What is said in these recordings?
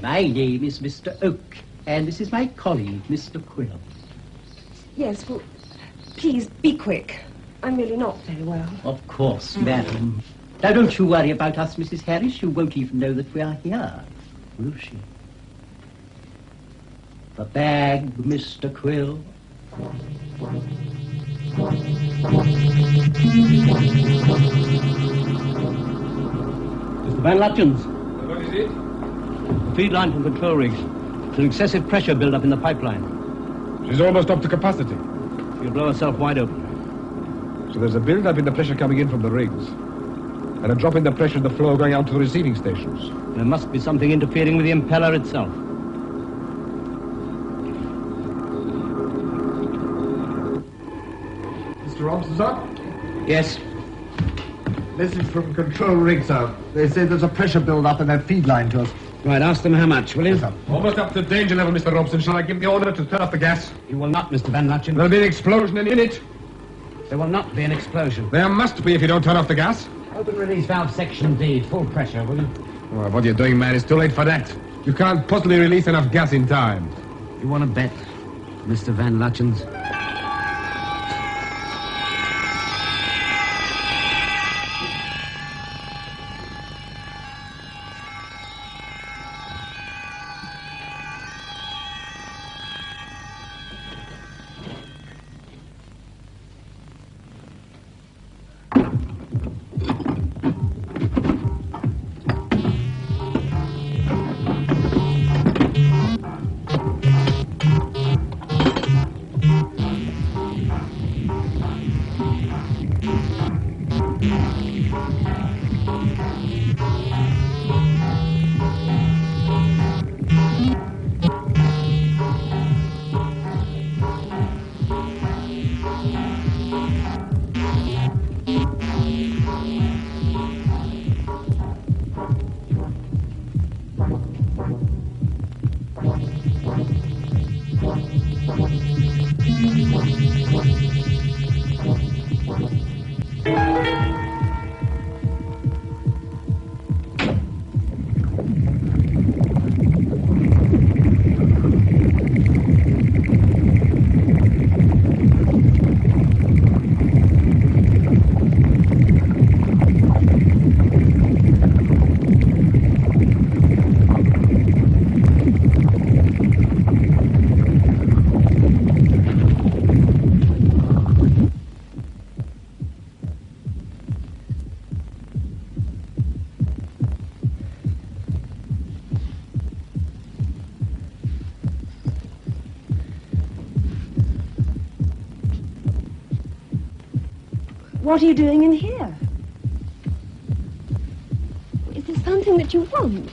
My name is Mr. Oak, and this is my colleague, Mr. Quill. Yes, well, please, be quick. I'm really not very well. Of course, madam. Now, don't you worry about us, Mrs. Harris. You won't even know that we are here, will she? The bag, Mr. Quill. Mr. Van Lutyens. What is it? The feed line from control rigs. There's an excessive pressure build-up in the pipeline. She's almost up to capacity. She'll blow herself wide open. So there's a build-up in the pressure coming in from the rigs, and a drop in the pressure in the flow going out to the receiving stations. There must be something interfering with the impeller itself. Mr. Robson, sir? Yes. Message from control rig, sir. They say there's a pressure build-up in that feed line to us. Right, ask them how much, will you? Yes, sir. Almost up to danger level, Mr. Robson. Shall I give the order to turn off the gas? You will not, Mr. Van Lutyens. There'll be an explosion any minute. There will not be an explosion. There must be if you don't turn off the gas. Open release valve section D, full pressure, will you? Oh, what are you doing, man? It's too late for that. You can't possibly release enough gas in time. You want to bet, Mr. Van Lutyens? What are you doing in here? Is there something that you want?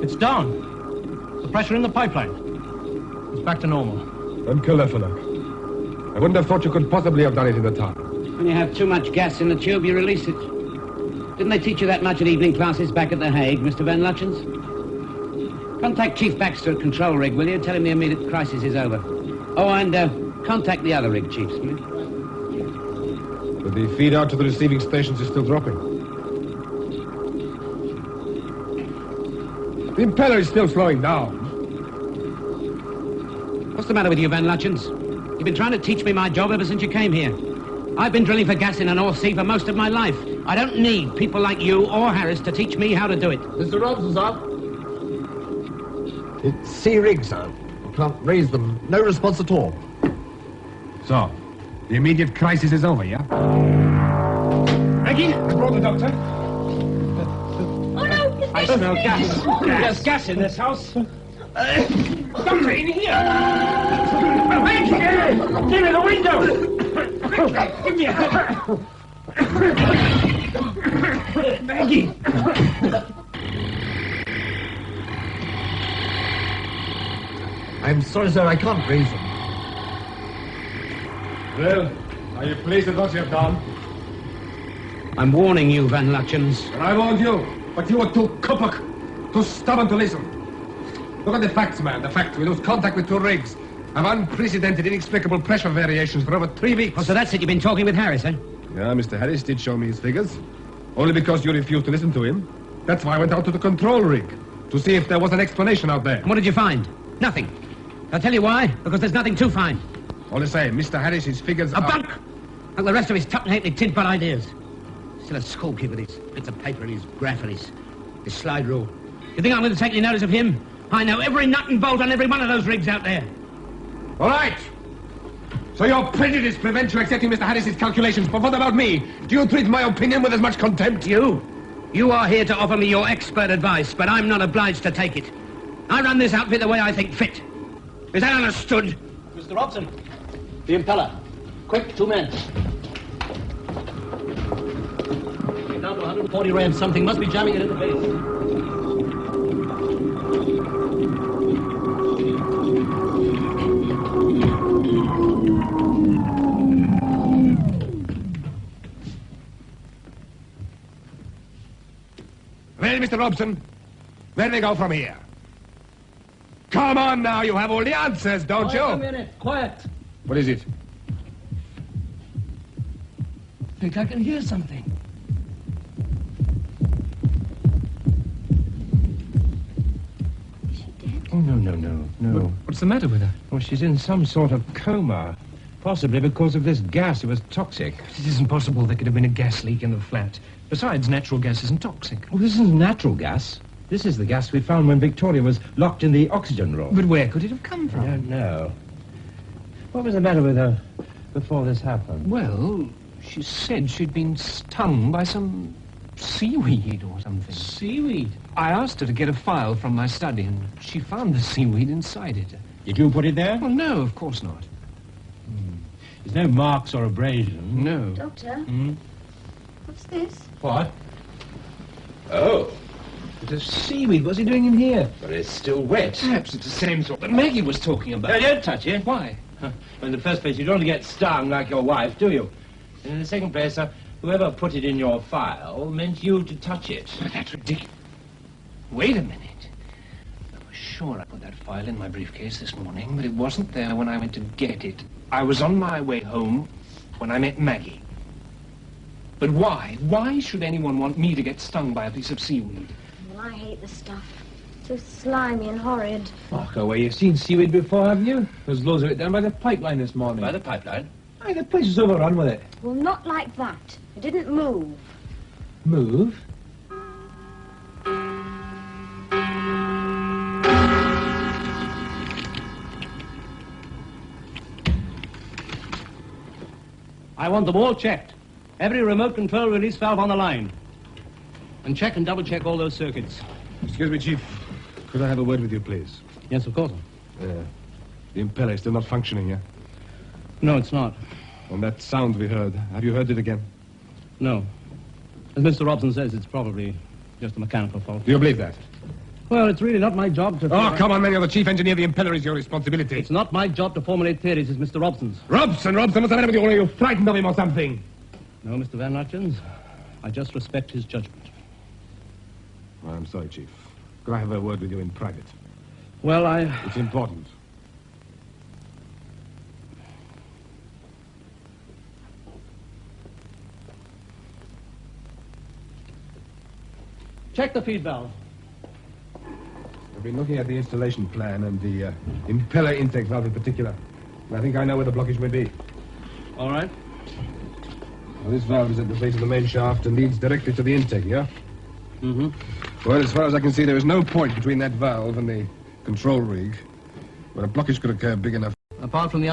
It's down. The pressure in the pipeline. It's back to normal. Uncolorful. I wouldn't have thought you could possibly have done it in the time. When you have too much gas in the tube, you release it. Didn't they teach you that much at evening classes back at The Hague, Mr. Van Lutyens? Contact Chief Baxter at Control Rig, will you? Tell him the immediate crisis is over. Oh, and contact the other rig chiefs, will you? But the feed out to the receiving stations is still dropping. The impeller is still slowing down. What's the matter with you, Van Lutyens? You've been trying to teach me my job ever since you came here. I've been drilling for gas in the North Sea for most of my life. I don't need people like you or Harris to teach me how to do it. Mr. Robson, sir? It's C rig, sir. Can't raise them. No response at all. So, The immediate crisis is over, yeah? Maggie, I brought the doctor. Oh, no! I smell gas. There's gas in this house. Doctor, in here! Maggie! Give me the window! Give me a hand. Maggie! I'm sorry, sir, I can't raise them. Well, are you pleased with what you've done? I'm warning you, Van Lutyens. And I warned you, but you were too kupuk, too stubborn to listen. Look at the facts, man, the facts. We lose contact with 2 rigs. Have unprecedented, inexplicable pressure variations for over 3 weeks. Oh, so that's it. You've been talking with Harris, eh? Yeah, Mr. Harris did show me his figures. Only because you refused to listen to him. That's why I went out to the control rig, to see if there was an explanation out there. And what did you find? Nothing. I'll tell you why. Because there's nothing to find. All the same, Mr. Harris's figures A are... bunk! Like the rest of his tuppence-halfpenny tin-pot ideas. Still a schoolkeeper with his bits of paper and his graph and his slide rule. You think I'm going to take any notice of him? I know every nut and bolt on every one of those rigs out there. All right. So your prejudice prevents you accepting Mr. Harris's calculations. But what about me? Do you treat my opinion with as much contempt? You are here to offer me your expert advice, but I'm not obliged to take it. I run this outfit the way I think fit. Is that understood? Mr. Robson, the impeller. Quick, 2 men. Get down to 140 revs. Something must be jamming it in the base. Well, Mr. Robson, where do we go from here? Come on now, you have all the answers, don't you? Wait a minute, quiet. What is it? I think I can hear something. Oh, no. What's the matter with her? Well, she's in some sort of coma. Possibly because of this gas. It was toxic. It isn't possible there could have been a gas leak in the flat. Besides, natural gas isn't toxic. Well, this isn't natural gas. This is the gas we found when Victoria was locked in the oxygen room. But where could it have come from? I don't know. What was the matter with her before this happened? Well, she said she'd been stung by some seaweed or something. Seaweed? I asked her to get a file from my study, and she found the seaweed inside it. Did you put it there? Well, no, of course not. There's no marks or abrasion. No. Doctor? What's this? What? Oh. It's a seaweed. What's he doing in here? But it's still wet. Perhaps it's the same sort that Maggie was talking about. Don't touch it. Why? Well, in the first place, you don't want to get stung like your wife, do you? And in the second place, whoever put it in your file meant you to touch it. But that's ridiculous. Wait a minute. I was sure I put that file in my briefcase this morning, but it wasn't there when I went to get it. I was on my way home when I met Maggie. But why? Why should anyone want me to get stung by a piece of seaweed? Well, I hate the stuff. So slimy and horrid. Oh, go away. You've seen seaweed before, haven't you? There's loads of it down by the pipeline this morning. By the pipeline? Aye, the place is overrun with it. Well, not like that. It didn't move. Move? I want them all checked. Every remote control release valve on the line. And check and double-check all those circuits. Excuse me, Chief. Could I have a word with you, please? Yes, of course. The impeller is still not functioning, yeah? No, it's not. And that sound we heard, have you heard it again? No. As Mr. Robson says, it's probably just a mechanical fault. Do you believe that? Well, it's really not my job to... Oh, come on, man, you're the chief engineer. The impeller is your responsibility. It's not my job to formulate theories. It's Mr. Robson's. Robson, what's the matter with you? Are you frightened of him or something? No, Mr. Van Lutyens. I just respect his judgment. Well, I'm sorry, Chief. Could I have a word with you in private? Well, It's important. Check the feed valve. I've been looking at the installation plan and the impeller intake valve in particular. And I think I know where the blockage may be. All right. Well, this valve is at the base of the main shaft and leads directly to the intake, yeah? Mm-hmm. Well, as far as I can see, there is no point between that valve and the control rig where a blockage could occur big enough. Apart from the